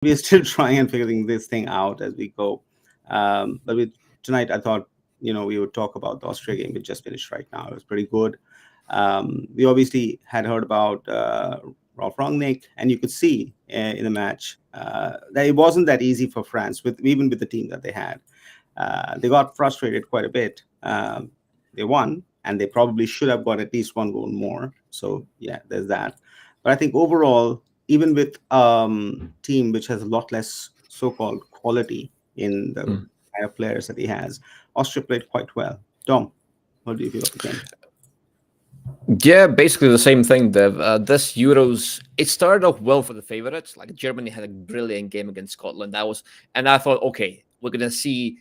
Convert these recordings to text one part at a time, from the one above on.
we are still trying and figuring this thing out as we go. But with tonight, I thought we would talk about the Austria game. We just finished right now. It was pretty good. We obviously had heard about Ralf Rangnick, and you could see in the match that it wasn't that easy for France, with even with the team that they had. They got frustrated quite a bit. They won, and they probably should have got at least one goal more. So yeah, there's that. But I think overall, even with team which has a lot less so-called quality in the Mm. kind of players that he has, Austria played quite well. Dom, what do you feel of the game? Yeah, basically the same thing, Dev. This Euros, it started off well for the favorites. Like Germany had a brilliant game against Scotland. And I thought, okay, we're gonna see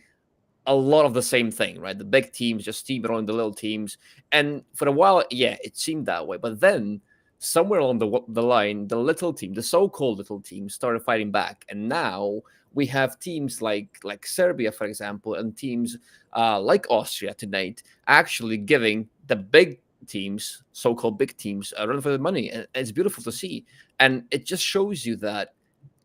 a lot of the same thing, right? The big teams just steamrolling the little teams, and for a while, yeah, it seemed that way. But then somewhere along the line, the little team, the so-called little teams, started fighting back, and now we have teams like Serbia, for example, and teams like Austria tonight actually giving the big teams, so-called big teams, a run for the money, and it's beautiful to see, and it just shows you that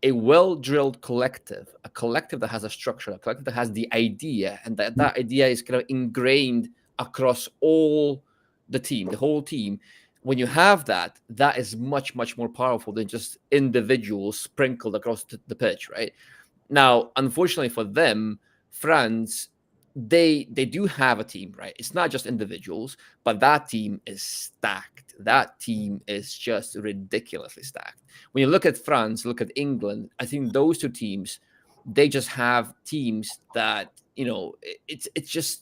a well-drilled collective, a collective that has a structure, a collective that has the idea, and that idea is kind of ingrained across all the team, the whole team. When you have that, that is much, much more powerful than just individuals sprinkled across the pitch, right? Now, unfortunately for them, France, they do have a team, right? It's not just individuals, but that team is stacked. That team is just ridiculously stacked. When you look at France, look at England, I think those two teams, they just have teams that, it's just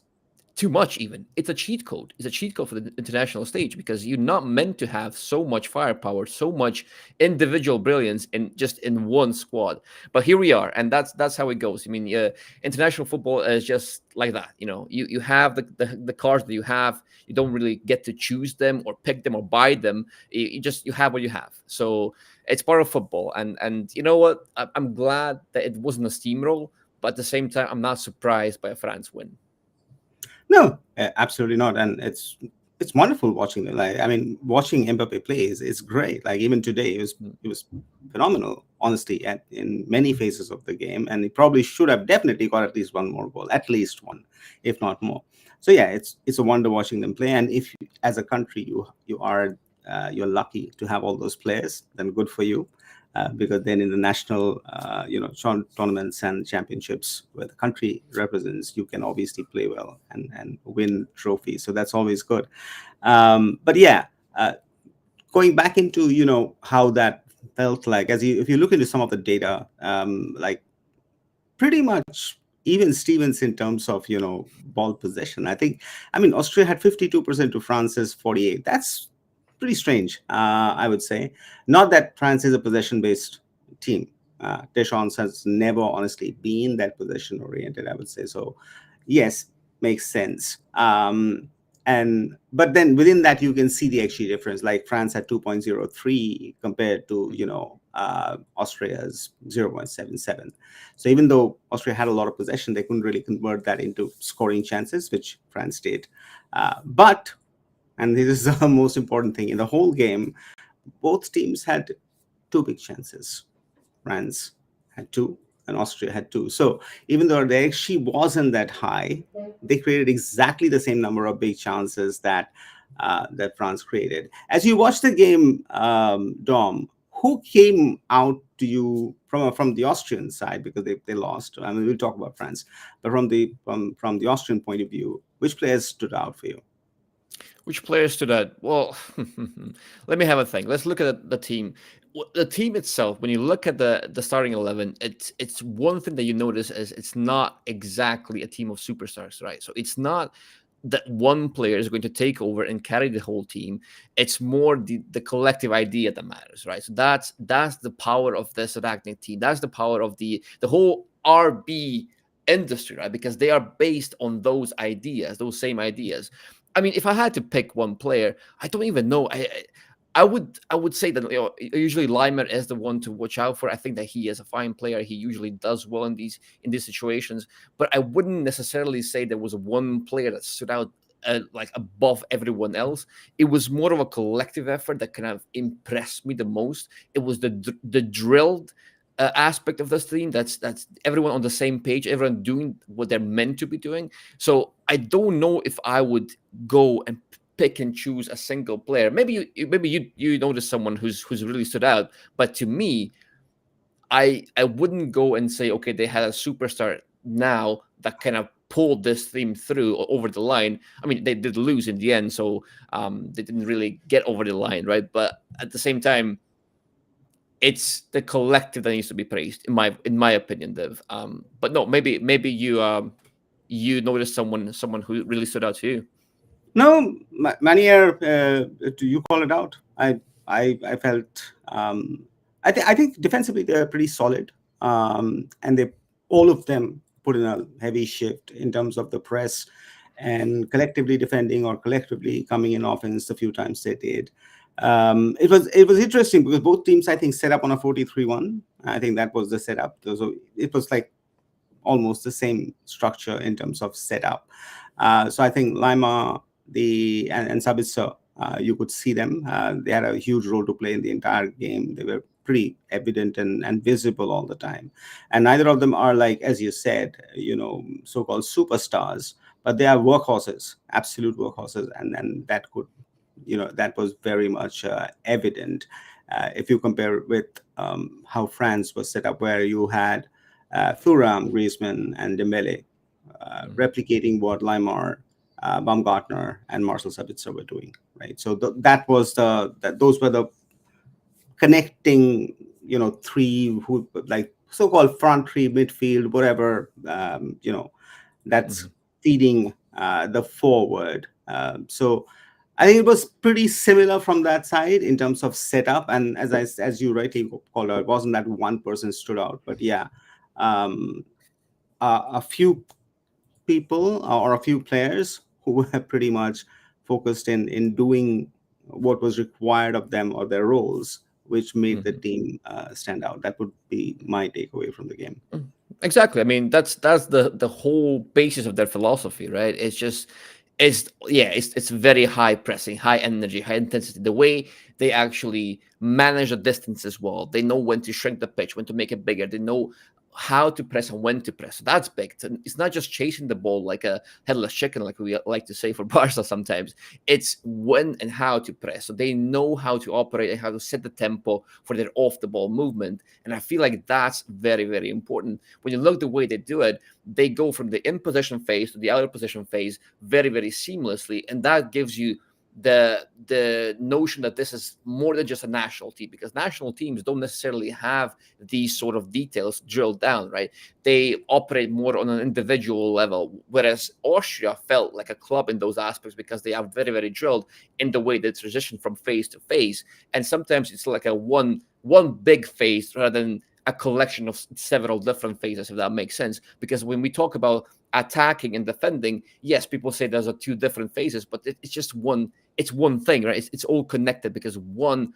too much. Even it's a cheat code. It's a cheat code for the international stage, because you're not meant to have so much firepower, so much individual brilliance in one squad. But here we are, and that's how it goes. I mean, international football is just like that. You have the cards that you have. You don't really get to choose them or pick them or buy them. You have what you have. So it's part of football. And you know what? I'm glad that it wasn't a steamroll, but at the same time, I'm not surprised by a France win. No, absolutely not. And it's wonderful watching them. Like, I mean, watching Mbappe play is great. Like even today, it was phenomenal, honestly, in many phases of the game. And he probably should have definitely got at least one more goal, at least one, if not more. So yeah, it's a wonder watching them play. And if as a country you're lucky to have all those players, then good for you. Because then in the national, tournaments and championships where the country represents, you can obviously play well and win trophies. So that's always good. But yeah, going back into how that felt like, if you look into some of the data, like pretty much even Stevens in terms of ball possession. I mean Austria had 52% to France's 48. That's pretty strange, I would say. Not that France is a possession-based team. Deschamps has never honestly been that possession-oriented, I would say. So, yes, makes sense. And but then within that, you can see the XG difference. Like France had 2.03 compared to Austria's 0.77. So even though Austria had a lot of possession, they couldn't really convert that into scoring chances, which France did. But and this is the most important thing in the whole game, both teams had two big chances. France had two, and Austria had two. So even though the XG wasn't that high, they created exactly the same number of big chances that France created. As you watch the game, Dom, who came out to you from the Austrian side, because they lost? I mean, we'll talk about France, but from the Austrian point of view, which players stood out for you? Which players stood out? Well, let me have a think. Let's look at the team. The team itself, when you look at the starting 11, it's one thing that you notice is it's not exactly a team of superstars, right? So it's not that one player is going to take over and carry the whole team. It's more the collective idea that matters, right? So that's the power of this Ragnick team. That's the power of the whole RB industry, right? Because they are based on those ideas, those same ideas. I mean, if I had to pick one player, I don't even know. I would say that usually Limer is the one to watch out for. I think that he is a fine player. He usually does well in these situations. But I wouldn't necessarily say there was one player that stood out like above everyone else. It was more of a collective effort that kind of impressed me the most. It was the drilled aspect of this team. That's everyone on the same page, everyone doing what they're meant to be doing. So I don't know if I would go and pick and choose a single player. Maybe you notice someone who's really stood out, but to me, I wouldn't go and say, okay, they had a superstar now that kind of pulled this team through over the line. I mean, they did lose in the end, so they didn't really get over the line, right? But at the same time, it's the collective that needs to be praised, in my opinion, Dev. But no, maybe you noticed someone who really stood out to you. No, Manier, you call it out. I felt I think defensively they're pretty solid, and they all of them put in a heavy shift in terms of the press and collectively defending or collectively coming in offense the few times they did. It was interesting because both teams I think set up on a 4-3-1. I think that was the setup. So it was like almost the same structure in terms of setup. So I think Lima and Sabitzer, you could see them. They had a huge role to play in the entire game. They were pretty evident and visible all the time. And neither of them are like, as you said, so-called superstars, but they are workhorses, absolute workhorses, and that could, that was very much evident if you compare with how France was set up, where you had Thuram, Griezmann, and Dembele replicating what Limar, Baumgartner, and Marcel Sabitzer were doing, right? So those were the connecting, three who like so-called front three, midfield, whatever, that's Mhm. feeding the forward. So I think it was pretty similar from that side in terms of setup. And as you rightly called out, it wasn't that one person stood out, but yeah, um, a few people or a few players who were pretty much focused in doing what was required of them or their roles, which made the Mhm. team stand out. That would be my takeaway from the game. Mm. Exactly. I mean, that's the whole basis of their philosophy, right? It's just it's very high pressing, high energy, high intensity. The way they actually manage the distance as well. They know when to shrink the pitch, when to make it bigger. They know how to press and when to press. So that's big. It's not just chasing the ball like a headless chicken, like we like to say for Barca sometimes. It's when and how to press. So they know how to operate and how to set the tempo for their off the ball movement. And I feel like that's very, very important. When you look the way they do it, they go from the in position phase to the out of position phase very, very seamlessly. And that gives you the notion that this is more than just a national team, because national teams don't necessarily have these sort of details drilled down, right? They operate more on an individual level, whereas Austria felt like a club in those aspects because they are very, very drilled in the way they transition from phase to phase. And sometimes it's like a one big phase rather than a collection of several different phases, if that makes sense. Because when we talk about attacking and defending, yes, people say there's a two different phases, but it's just one thing, right? It's all connected because one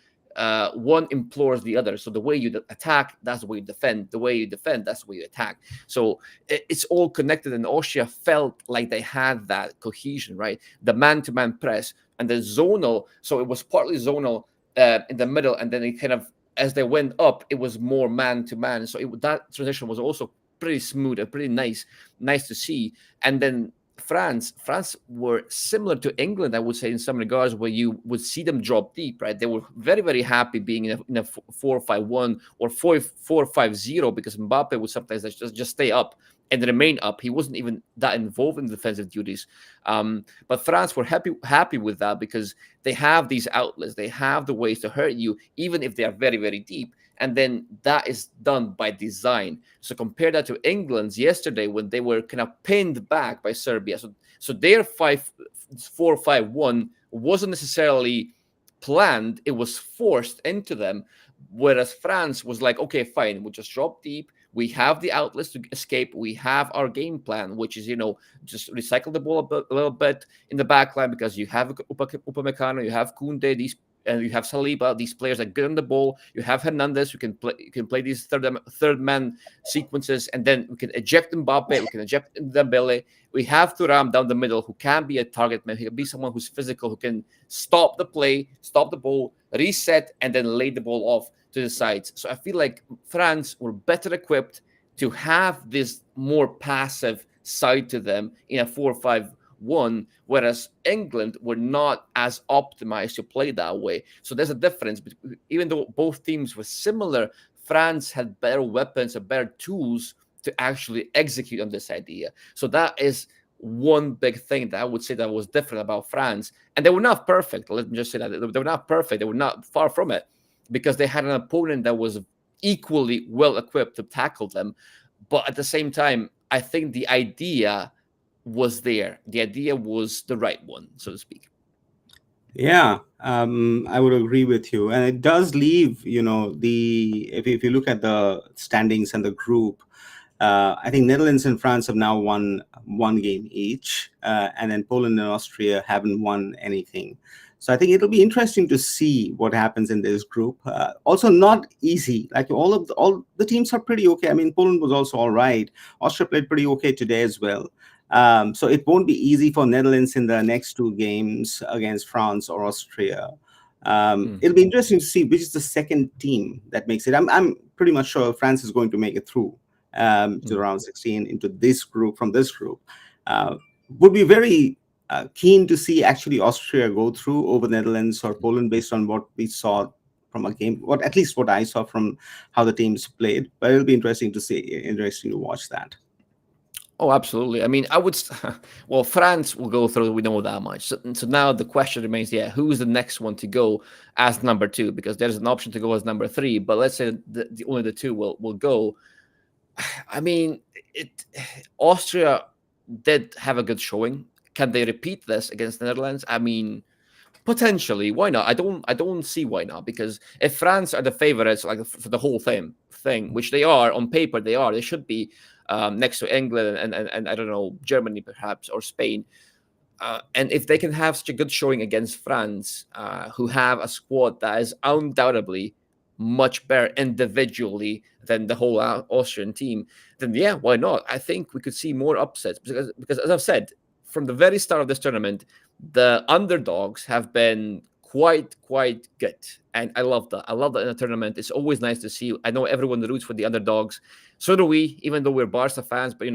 implores the other. So the way you attack, that's the way you defend. The way you defend, that's the way you attack. So it's all connected. And Austria felt like they had that cohesion, right? The man-to-man press and the zonal. So it was partly zonal in the middle, and then it kind of, as they went up, it was more man-to-man. So that transition was also pretty smooth and pretty nice to see. And then France were similar to England, I would say, in some regards, where you would see them drop deep, right? They were very, very happy being in a 4-5-1 or 4-4-5-0, because Mbappe would sometimes just stay up and remain up. He wasn't even that involved in defensive duties. But France were happy with that because they have these outlets, they have the ways to hurt you, even if they are very, very deep. And then that is done by design. So compare that to England's yesterday when they were kind of pinned back by Serbia. So their 5-4-5-1 wasn't necessarily planned; it was forced into them. Whereas France was like, okay, fine, we'll just drop deep. We have the outlets to escape. We have our game plan, which is, just recycle the ball a little bit in the back line, because you have Upamecano, you have Koundé, and you have Saliba, these players that get on the ball. You have Hernandez, who can play these third man sequences, and then we can eject Mbappe, we can eject Dembele. We have Thuram down the middle, who can be a target man. He can be someone who's physical, who can stop the play, stop the ball, reset, and then lay the ball off to the sides. So I feel like France were better equipped to have this more passive side to them in a 4-5-1, whereas England were not as optimized to play that way. So there's a difference. Even though both teams were similar, France had better weapons and better tools to actually execute on this idea. So that is one big thing that I would say that was different about France. And they were not perfect. Let me just say that they were not perfect. They were not far from it, because they had an opponent that was equally well equipped to tackle them. But at the same time, I think the idea was there. The idea was the right one, so to speak. Yeah, I would agree with you, and it does leave, the if you look at the standings and the group, I think Netherlands and France have now won one game each, and then Poland and Austria haven't won anything. So I think it'll be interesting to see what happens in this group. Also, not easy. Like all the teams are pretty okay. I mean, Poland was also all right. Austria played pretty okay today as well. So it won't be easy for Netherlands in the next two games against France or Austria. It'll be interesting to see which is the second team that makes it. I'm pretty much sure France is going to make it through to round 16 into this group from this group. Would be very keen to see actually Austria go through over Netherlands or Poland based on what we saw from a game, what at least what I saw from how the teams played. But it'll be interesting to see, interesting to watch that. Oh, absolutely. I mean, I would. Well, France will go through. We know that much. So now the question remains: yeah, who is the next one to go as number two? Because there's an option to go as number three, but let's say only the two will go. I mean, Austria did have a good showing. Can they repeat this against the Netherlands? I mean, potentially. Why not? I don't see why not. Because if France are the favorites, like for the whole thing, which they are on paper, they should be next to England and I don't know, Germany perhaps, or Spain. And if they can have such a good showing against France, who have a squad that is undoubtedly much better individually than the whole Austrian team, then yeah, why not? I think we could see more upsets because as I've said, from the very start of this tournament, the underdogs have been quite good, and I love that. I love that in a tournament. It's always nice to see. I know everyone roots for the underdogs, so do we. Even though we're Barca fans, but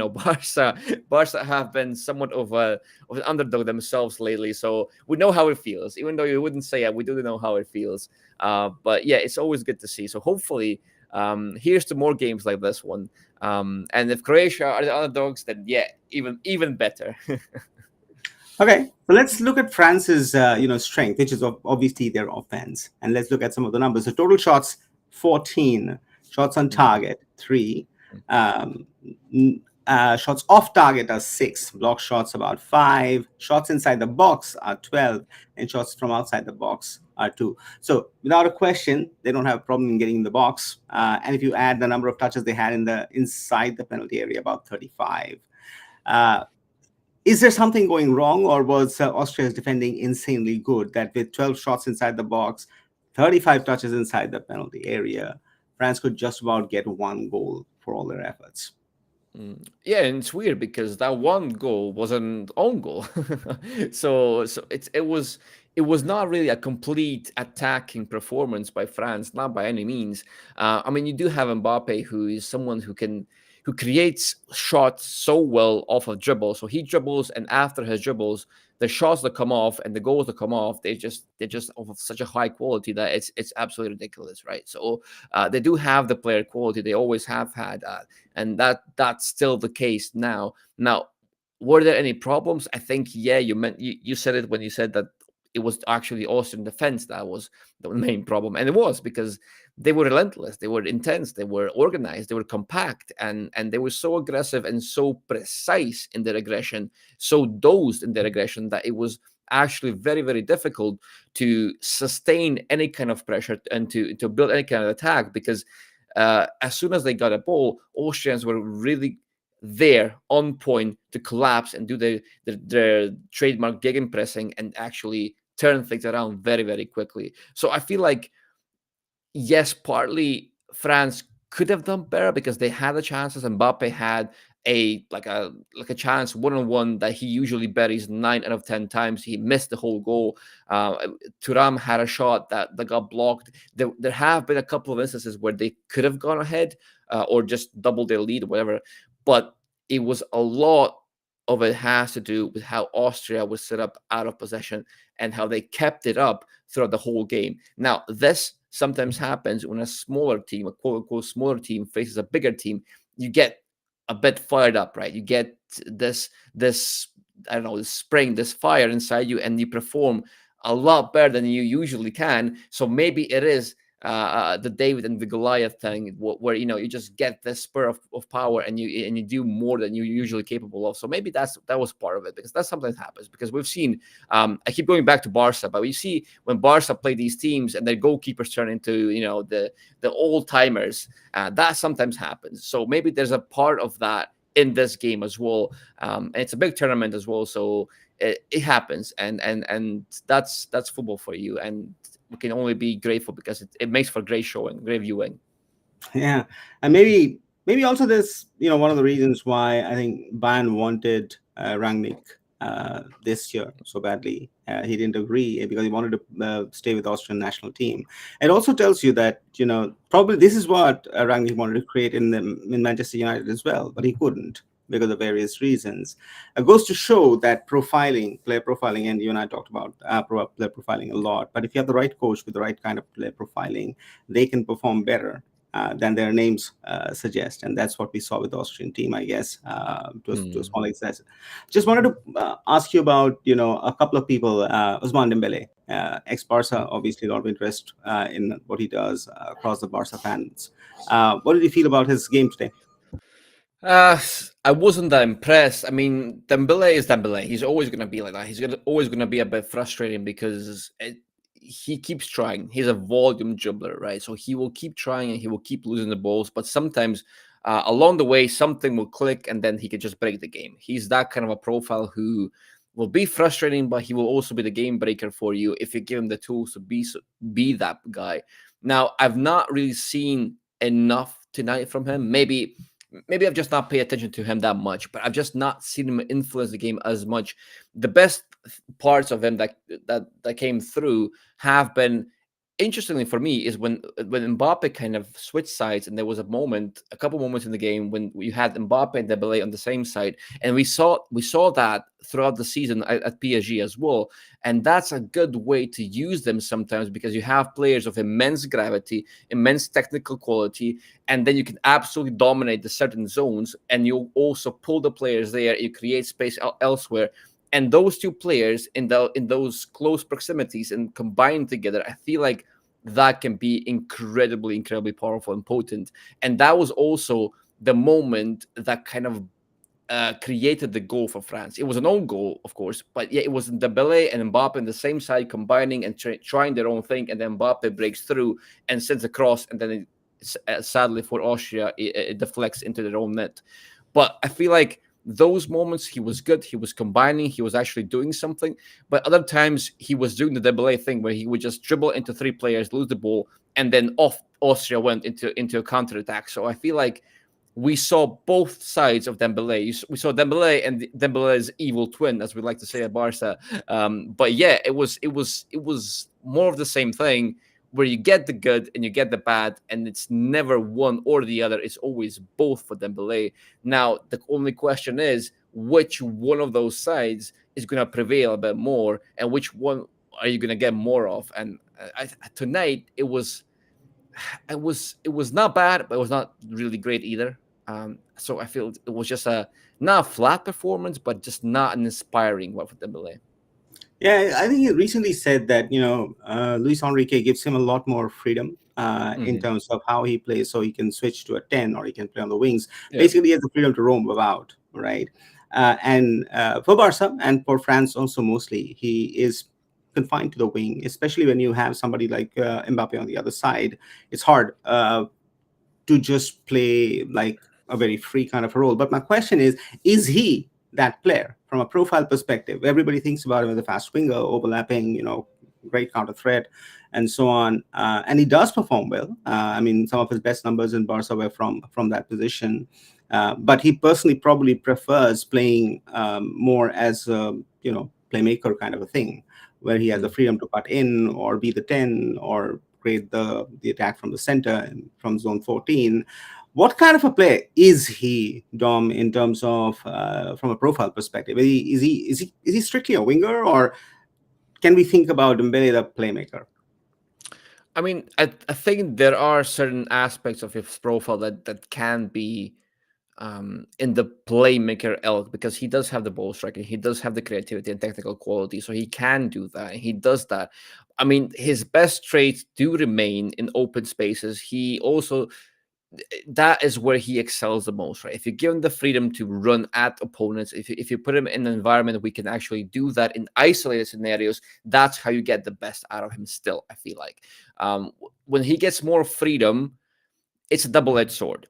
Barca have been somewhat of an underdog themselves lately, so we know how it feels. Even though you wouldn't say it, we do know how it feels. But yeah, it's always good to see. So hopefully, here's to more games like this one. And if Croatia are the underdogs, then yeah, even better. Okay, so let's look at France's strength, which is obviously their offense, and let's look at some of the numbers. The total shots 14, shots on target 3, um, shots off target are 6, block shots about 5, shots inside the box are 12, and shots from outside the box are 2. So without a question, they don't have a problem in getting in the box. And if you add the number of touches they had inside the penalty area, about 35. Is there something going wrong, or was Austria's defending insanely good that with 12 shots inside the box, 35 touches inside the penalty area, France could just about get one goal for all their efforts? Yeah, and it's weird because that one goal was an own goal. So it was not really a complete attacking performance by France, not by any means. I mean, you do have Mbappe, who is someone who creates shots so well off of dribble. So he dribbles, and after his dribbles, the shots that come off and the goals that come off, they're just of such a high quality that it's absolutely ridiculous, right? So they do have the player quality. They always have had that, and that's still the case now. Now, were there any problems? I think yeah, you said it when you said that it was actually Austrian defense that was the main problem, and it was because they were relentless, they were intense, they were organized, they were compact, and they were so aggressive and so precise in their aggression, so dosed in their aggression that it was actually very difficult to sustain any kind of pressure and to build any kind of attack because as soon as they got a ball, Austrians were really there on point to collapse and do their trademark gegenpressing and actually turn things around very quickly. So I feel like yes, partly France could have done better because they had the chances. Mbappe had a chance 1-on-1 that he usually buries 9 out of 10 times. He missed the whole goal. Thuram had a shot that got blocked. There have been a couple of instances where they could have gone ahead or just doubled their lead or whatever, but it was a lot of it has to do with how Austria was set up out of possession and how they kept it up throughout the whole game. Now, this sometimes happens when a smaller team, a quote unquote smaller team, faces a bigger team. You get a bit fired up, right? You get this I don't know, this spring, this fire inside you, and you perform a lot better than you usually can. So maybe it is the David and the Goliath thing, where you just get this spur of power and you do more than you're usually capable of. So maybe that was part of it, because that sometimes happens. Because we've seen, I keep going back to Barca, but we see when Barca play these teams and their goalkeepers turn into the old timers. That sometimes happens. So maybe there's a part of that in this game as well. And it's a big tournament as well, so it happens, and that's football for you, and we can only be grateful because it makes for great showing, great viewing. Yeah, and maybe also this, one of the reasons why I think Bayern wanted Rangnick this year so badly. He didn't agree because he wanted to stay with the Austrian national team. It also tells you that probably this is what Rangnick wanted to create in Manchester United as well, but he couldn't because of various reasons. It goes to show that player profiling, and you and I talked about player profiling a lot. But if you have the right coach with the right kind of player profiling, they can perform better than their names suggest, and that's what we saw with the Austrian team, I guess, to a small extent. Just wanted to ask you about, a couple of people. Ousmane Dembele, ex-Barca, obviously a lot of interest in what he does across the Barca fans. What did you feel about his game today? Uh, I wasn't that impressed. I mean, Dembele is Dembele. He's always going to be like that. Always going to be a bit frustrating because he keeps trying. He's a volume dribbler, right? So he will keep trying and he will keep losing the balls. But sometimes along the way, something will click and then he can just break the game. He's that kind of a profile who will be frustrating, but he will also be the game breaker for you if you give him the tools to be that guy. Now, I've not really seen enough tonight from him. Maybe I've just not paid attention to him that much, but I've just not seen him influence the game as much. The best parts of him that came through have been, interestingly for me, is when Mbappe kind of switched sides, and there was a couple moments in the game when you had Mbappe and Dembele on the same side, and we saw that throughout the season at PSG as well, and that's a good way to use them sometimes because you have players of immense gravity, immense technical quality, and then you can absolutely dominate the certain zones, and you also pull the players there, you create space elsewhere. And those two players in those close proximities and combined together, I feel like that can be incredibly powerful and potent. And that was also the moment that kind of created the goal for France. It was an own goal, of course, but yeah, it was Dembele and Mbappe on the same side combining and trying their own thing, and then Mbappe breaks through and sends a cross, and then sadly for Austria, it deflects into their own net. But I feel like those moments he was good, he was combining, he was actually doing something. But other times he was doing the Dembele thing where he would just dribble into three players, lose the ball, and then off Austria went into a counter attack. So I feel like we saw both sides of Dembele. We saw Dembele and Dembele's evil twin, as we like to say at Barca. But yeah, it was more of the same thing, where you get the good and you get the bad, and it's never one or the other. It's always both for Dembele. Now, the only question is which one of those sides is going to prevail a bit more, and which one are you going to get more of? And tonight it was not bad, but it was not really great either. So I feel it was just a not a flat performance, but just not an inspiring one for Dembele. Yeah, I think he recently said that Luis Enrique gives him a lot more freedom in Hmm. terms of how he plays, so he can switch to a 10 or he can play on the wings. Yeah. Basically, he has the freedom to roam about, right? And for Barca and for France also mostly, he is confined to the wing, especially when you have somebody like Mbappe on the other side. It's hard to just play like a very free kind of a role. But my question is he that player from a profile perspective? Everybody thinks about him as a fast winger, overlapping, great counter threat, and so on. And he does perform well. I mean, some of his best numbers in Barca were from that position. But he personally probably prefers playing more as a playmaker kind of a thing, where he has the Mm. freedom to cut in or be the 10 or create the attack from the center and from zone 14. What kind of a player is he, Dom, in terms of from a profile perspective? Is he strictly a winger, or can we think about Dembele the playmaker? I mean, I think there are certain aspects of his profile that can be in the playmaker ilk, because he does have the ball striking, he does have the creativity and technical quality, so he can do that. He does that. I mean, his best traits do remain in open spaces. He also, that is where he excels the most, right? If you give him the freedom to run at opponents, if you put him in an environment we can actually do that in isolated scenarios, that's how you get the best out of him still, I feel like. When he gets more freedom, it's a double-edged sword,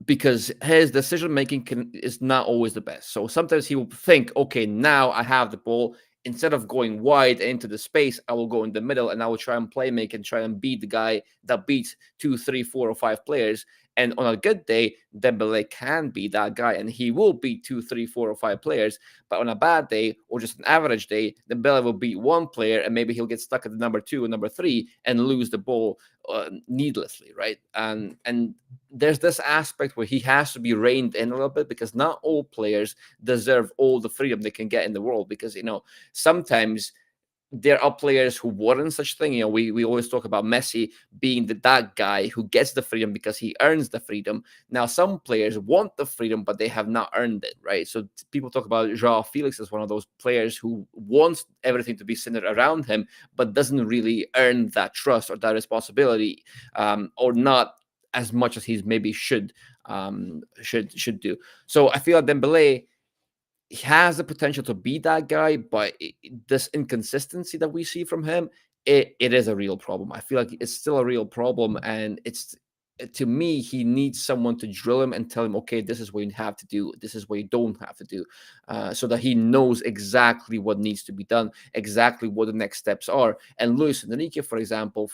because his decision making is not always the best. So sometimes he will think, okay, now I have the ball. Instead of going wide into the space, I will go in the middle and I will try and play make and try and beat the guy that beats 2, 3, 4, or 5 players. And on a good day, Dembele can be that guy, and he will beat 2, 3, 4, or 5 players. But on a bad day or just an average day, Dembele will beat one player, and maybe he'll get stuck at the number 2 and number 3 and lose the ball needlessly, right? And there's this aspect where he has to be reined in a little bit, because not all players deserve all the freedom they can get in the world. Because sometimes there are players who warrant such thing. We always talk about Messi being that guy who gets the freedom because he earns the freedom. Now, some players want the freedom, but they have not earned it, right? So people talk about Joao Felix as one of those players who wants everything to be centered around him, but doesn't really earn that trust or that responsibility, or not as much as he maybe should do. So I feel like Dembele, he has the potential to be that guy, but this inconsistency that we see from him, it is a real problem. I feel like it's still a real problem, and it's, to me, he needs someone to drill him and tell him, okay, this is what you have to do, this is what you don't have to do, so that he knows exactly what needs to be done, exactly what the next steps are. And Luis Enrique, for example,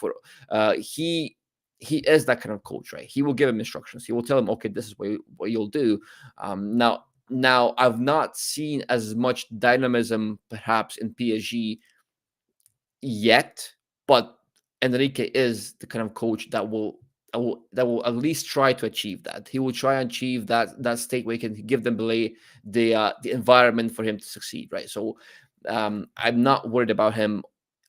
he is that kind of coach, right? He will give him instructions. He will tell him, okay, this is what you'll do. Now, I've not seen as much dynamism perhaps in PSG yet, but Enrique is the kind of coach that will at least try to achieve that. He will try and achieve that state where he can give them the environment for him to succeed, right? So I'm not worried about him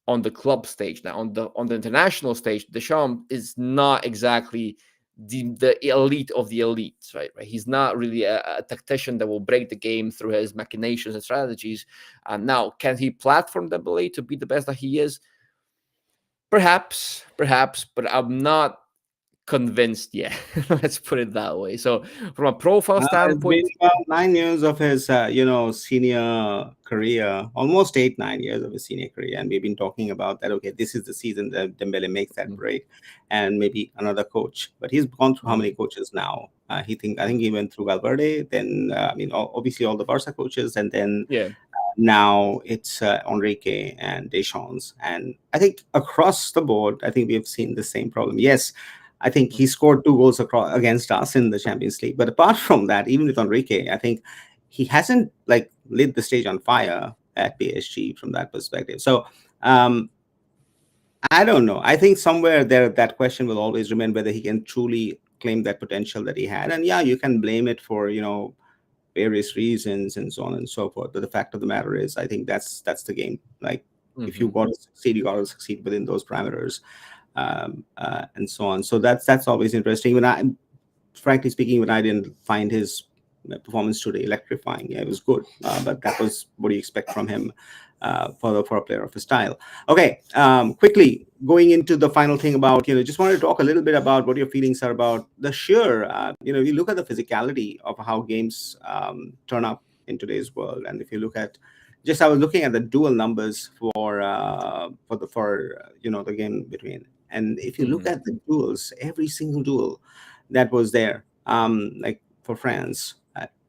on the club stage. Now, on the international stage, Deschamps is not exactly the elite of the elites, right? He's not really a tactician that will break the game through his machinations and strategies. Now, can he platform Dembele to be the best that he is? Perhaps, but I'm not convinced yet. Let's put it that way. So, from a profile It's been standpoint, about 9 years of his, senior career, almost 8, 9 years of his senior career, and we've been talking about that. Okay, this is the season that Dembele makes that mhm, break, and maybe another coach. But he's gone through how mhm, many coaches now? I mhm, think he went through Valverde, then I mean, obviously all the Barca coaches, and then yeah, now it's Enrique and Deschamps. And I think across the board, I think we have seen the same problem. Yes, I think mhm, he scored 2 goals against us in the Champions League. But apart from that, even with Enrique, I think he hasn't like lit the stage on fire at PSG from that perspective. So um, I don't know. I think somewhere there that question will always remain whether he can truly claim that potential that he had. And yeah, you can blame it for various reasons and so on and so forth. But the fact of the matter is, I think that's the game. Like, if you mhm, got to succeed, you got to succeed within those parameters, and so on. So that's always interesting. When I, frankly speaking, when I didn't find his performance today electrifying, yeah, it was good, but that was what you expect from him for a player of his style. Okay, quickly going into the final thing about just wanted to talk a little bit about what your feelings are about the sheer you look at the physicality of how games turn up in today's world, and if you look at just I was looking at the dual numbers for the game between, and if you look mhm, at the duels, every single duel that was there, like for France,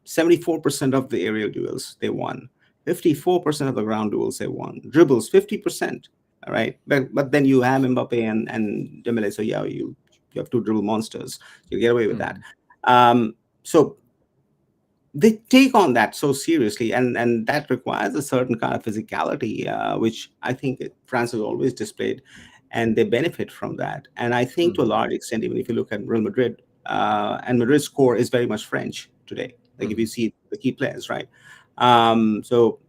74% of the aerial duels they won, 54% of the ground duels they won, dribbles 50%. right? But then you have Mbappe and Dembele, so yeah, you have two dribble monsters. You get away with that. Mhm. So they take on that so seriously, and that requires a certain kind of physicality, which I think France has always displayed, and they benefit from that. And I think to a Mhm. large extent, even if you look at Real Madrid, and Madrid's core is very much French today. Like if you Mhm. see the key players, right? So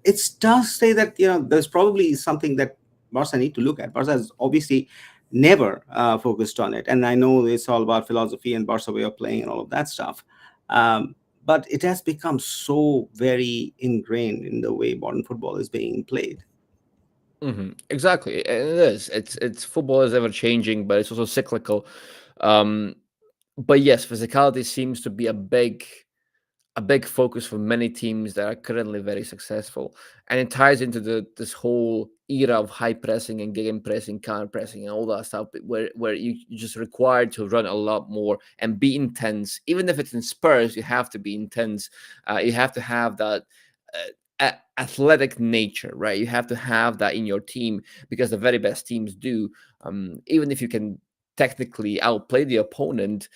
it does say that there's probably something that Barca need to look at. Barca has obviously never focused on it, and I know it's all about philosophy and Barca way of playing and all of that stuff. But it has become so very ingrained in the way modern football is being played. Exactly, and it is. It's football is ever changing, but it's also cyclical. Um, but yes, physicality seems to be a big focus for many teams that are currently very successful, and it ties into this whole era of high pressing and game pressing, counter pressing, and all that stuff, where you just required to run a lot more and be intense. Even if it's in Spurs, you have to be intense. You have to have that. Athletic nature, right? You have to have that in your team because the very best teams do. Even if you can technically outplay the opponent,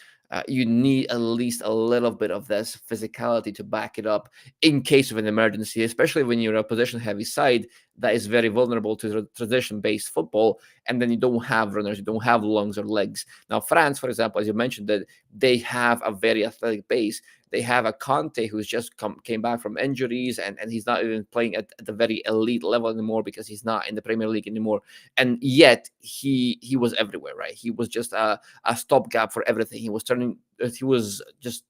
you need at least a little bit of this physicality to back it up in case of an emergency, especially when you're a possession heavy side that is very vulnerable to transition based football. And then you don't have runners, you don't have lungs or legs. Now, France, for example, as you mentioned, that they have a very athletic base. They have a Conte who's just came back from injuries, and he's not even playing at the very elite level anymore because he's not in the Premier League anymore. And yet he was everywhere, right? He was just a stopgap for everything. He was just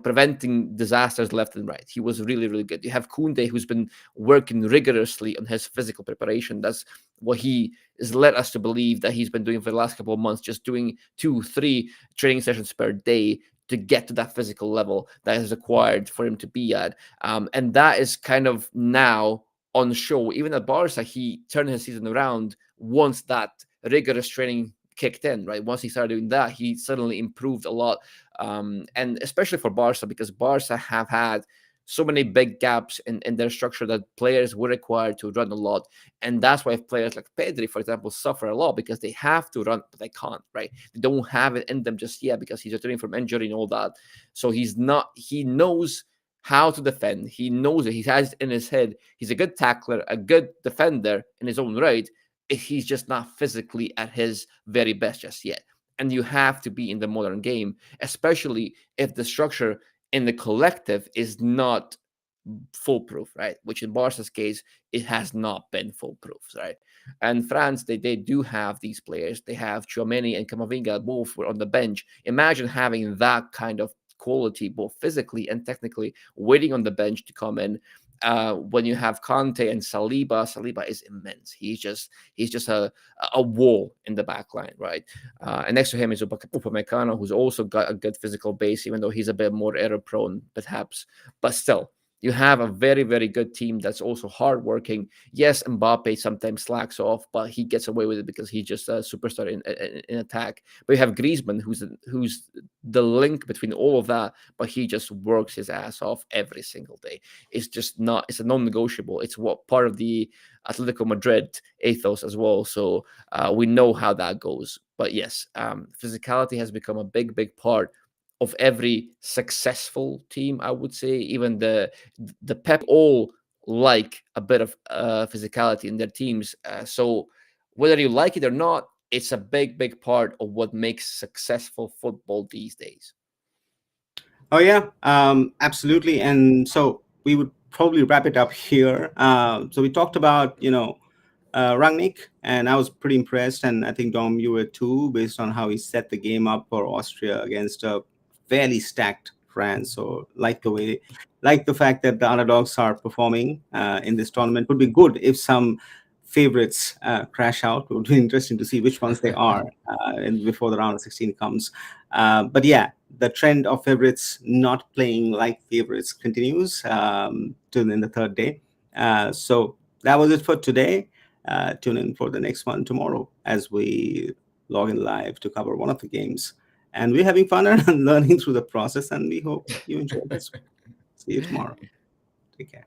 preventing disasters left and right. He was really, really good. You have Kunde, who's been working rigorously on his physical preparation. That's what he has led us to believe that he's been doing for the last couple of months, just doing 2, 3 training sessions per day to get to that physical level that is required for him to be at. And that is kind of now on show. Even at Barca, he turned his season around once that rigorous training kicked in, right? Once he started doing that, he suddenly improved a lot. And especially for Barca, because Barca have had so many big gaps in their structure that players were required to run a lot. And that's why players like Pedri, for example, suffer a lot because they have to run, but they can't, right? They don't have it in them just yet because he's returning from injury and all that. So he knows how to defend. He knows it. He has it in his head. He's a good tackler, a good defender in his own right. He's just not physically at his very best just yet. And you have to be in the modern game, especially if the structure in the collective is not foolproof, right? Which in Barca's case, it has not been foolproof, right? And France, they do have these players. They have Chouameni and Camavinga both were on the bench. Imagine having that kind of quality, both physically and technically, waiting on the bench to come in. When you have Conte and Saliba is immense. He's just a wall in the back line, right? And next to him is Upamecano, who's also got a good physical base, even though he's a bit more error prone, perhaps. But still, you have a very, very good team that's also hardworking. Yes, Mbappe sometimes slacks off, but he gets away with it because he's just a superstar in attack. But you have Griezmann, who's the link between all of that, but he just works his ass off every single day. It's just not. It's a non-negotiable. It's what part of the Atletico Madrid ethos as well. So we know how that goes. But yes, physicality has become a big, big part of every successful team. I would say even the Pep all like a bit of physicality in their teams. So whether you like it or not, it's a big, big part of what makes successful football these days. Oh yeah, absolutely. And so we would probably wrap it up here. So we talked about Rangnick, and I was pretty impressed, and I think Dom, you were too, based on how he set the game up for Austria against a fairly stacked France. So like the fact that the underdogs are performing in this tournament. Would be good if some favorites crash out. It would be interesting to see which ones they are and before the round of 16 comes. But yeah, the trend of favorites not playing like favorites continues till in the third day. So that was it for today. Tune in for the next one tomorrow as we log in live to cover one of the games. And we're having fun and learning through the process, and we hope you enjoyed this. See you tomorrow. Take care.